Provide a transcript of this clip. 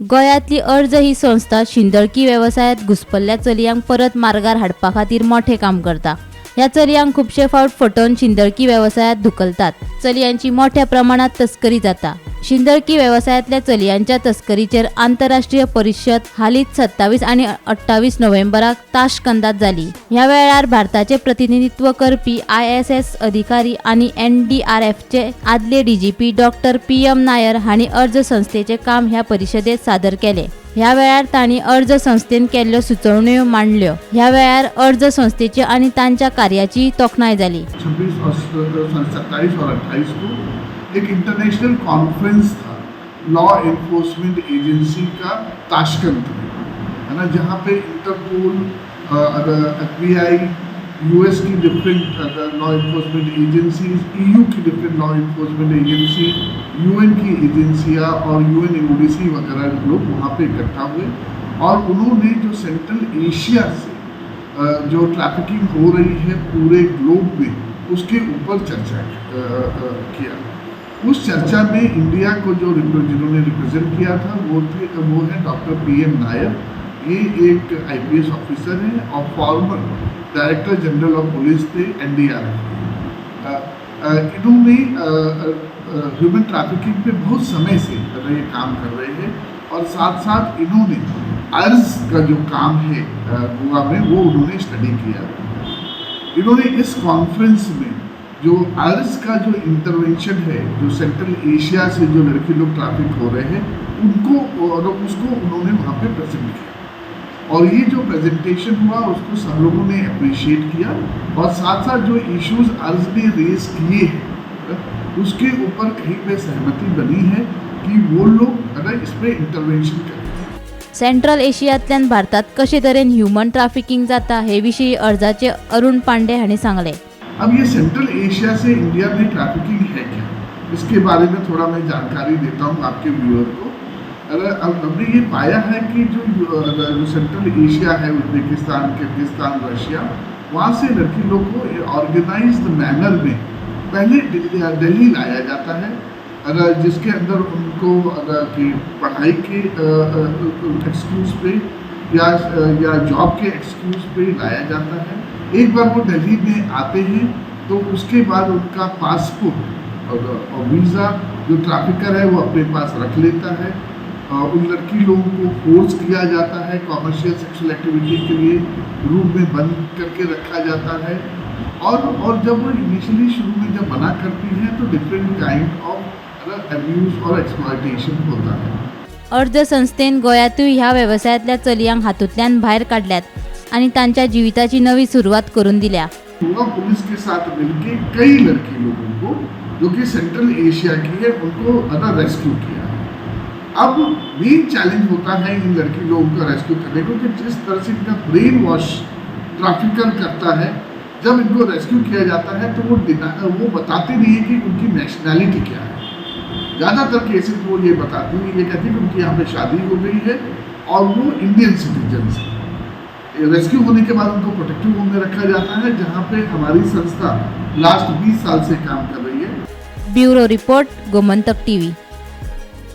गोंयांतली अर्ज ही संस्था शिंदळकी व्यवसायात घुसपल्ल्या चलयांक परत मार्गार हाडपा खातीर मोठे काम करता। ह्या चलयांक खुबशे फावट फटोवन शिंदळकी व्यवसायात धुकलतात। चलयांची मोठ्या प्रमाणात तस्करी जाता। शिंदळकी व्यवसायातल्या चलयांच्या तस्करीचेर आंतरराष्ट्रीय परिशद हालींच 27 आनी 28 नोव्हेंबराक ताशकंदात जाली। ह्या वेळार भारताचे प्रतिनिधित्व करपी ISS अधिकारी आनी NDRFचे आदले DGP डॉ. PM नायर हांणी अर्ज संस्थेचे काम ह्या परिशदेत सादर केले। ह्या वेळार तांणी अर्ज संस्थेन केल्ल्यो सुचोवण्यो मांडल्यो। ह्या वेळार अर्ज संस्थेची आनी तांच्या कार्याची तोखणाय जाली। 27 और 28 को एक इंटरनेशनल कॉन्फ्रेंस था लॉ एनफोर्समेंट एजेंसी का ताशकंद में, है ना, जहाँ पे इंटरपोल, FBI, US की different law enforcement agencies, EU की different law enforcement agency, UN की एजेंसियाँ और UNODC वगैरह लोग वहाँ पे इकट्ठा हुए और उन्होंने जो सेंट्रल एशिया से जो ट्रैफिकिंग हो रही है पूरे ग्लोब में उसके ऊपर चर्चा किया। उस चर्चा में इंडिया को जिन्होंने रिप्रेजेंट किया था वो है डॉ. PM नायर। ये एक IPS ऑफिसर हैं और farmer director general of police थे NDRF। इन्होंने ह्यूमन ट्रैफिकिंग पे बहुत समय से ये काम कर रहे हैं और साथ साथ इन्होंने अर्ज का जो काम है गोवा में वो उन्होंने स्टडी किया। इन्होंने इस कॉन्फ्रेंस में जो अर्ज का जो इंटरवेंशन है, जो सेंट्रल एशिया से जो लड़के लोग ट्रैफिक हो रहे हैं उनको और उसको उन्होंने वहाँ पे प्रेजेंट किया और ये जो प्रेजेंटेशन हुआ उसको सब लोगों ने अप्रिशिएट किया और साथ साथ जो इश्यूज अर्ज ने रेज किए हैं उसके ऊपर कहीं पे सहमति बनी है कि वो लोग अगर इस पर इंटरवेंशन करें। सेंट्रल एशियातल्यान भारतात कशे तरेन ह्यूमन ट्रॅफिकिंग जाता हे विशीं अर्जाचे अरुण पांडे हांणी सांगले। अब ये सेंट्रल एशिया से इंडिया में ट्रैफिकिंग है क्या, इसके बारे में थोड़ा मैं जानकारी देता हूँ आपके व्यूअर को। अब हमने ये पाया है कि जो सेंट्रल एशिया है, उज्बेकिस्तान, किर्गिस्तान, रशिया, वहाँ से लड़की लोग को ऑर्गेनाइज्ड मैनर में पहले दिल्ली लाया जाता है, जिसके अंदर उनको कि पढ़ाई के एक्सक्यूज़ पे या जॉब के एक्सक्यूज़ पे लाया जाता है। एक बार वो दिल्ली में आते हैं तो उसके बाद उनका पासपोर्ट और वीज़ा जो ट्रैफिकर है वो अपने पास रख लेता है। उन लड़की लोगों को फोर्स किया जाता है, कॉमर्शियल सेक्सुअल एक्टिविटी के लिए रूम में बंद करके रखा जाता है और जब वो इनिशियली शुरू में जब मना करती हैं तो डिफरेंट काइंड ऑफ अब्यूज और एक्सप्लॉयटेशन होता है। अर्ज संस्थेन गोंयांतूय ह्या व्यवसायातल्या चलयांक हातूंतल्यान भायर काढल्यात आणि तांच्या जीविताची नवी सुरुवात करून दिल्या। गोवा पुलिस के साथ मिलकर कई लड़की लोगों को जो कि सेंट्रल एशिया की है उनको रेस्क्यू किया है। अब मेन चैलेंज होता है इन लड़की लोगों को रेस्क्यू करने को कि जिस तरह से इनका ब्रेन वॉश ट्रैफिकर करता है, जब इनको रेस्क्यू किया जाता है तो वो बताते नहीं है कि उनकी नेशनैलिटी क्या है। ज़्यादातर केसेस वो ये बताती है, ये कहती है कि उनकी यहाँ पे शादी हो गई है और वो इंडियन सिटीजन है। रेस्क्यू होने के बाद उनको प्रोटेक्टिव होम में रखा जाता है जहाँ पे हमारी संस्था लास्ट 20 साल से काम कर रही है। Bureau report, Gomantak TV।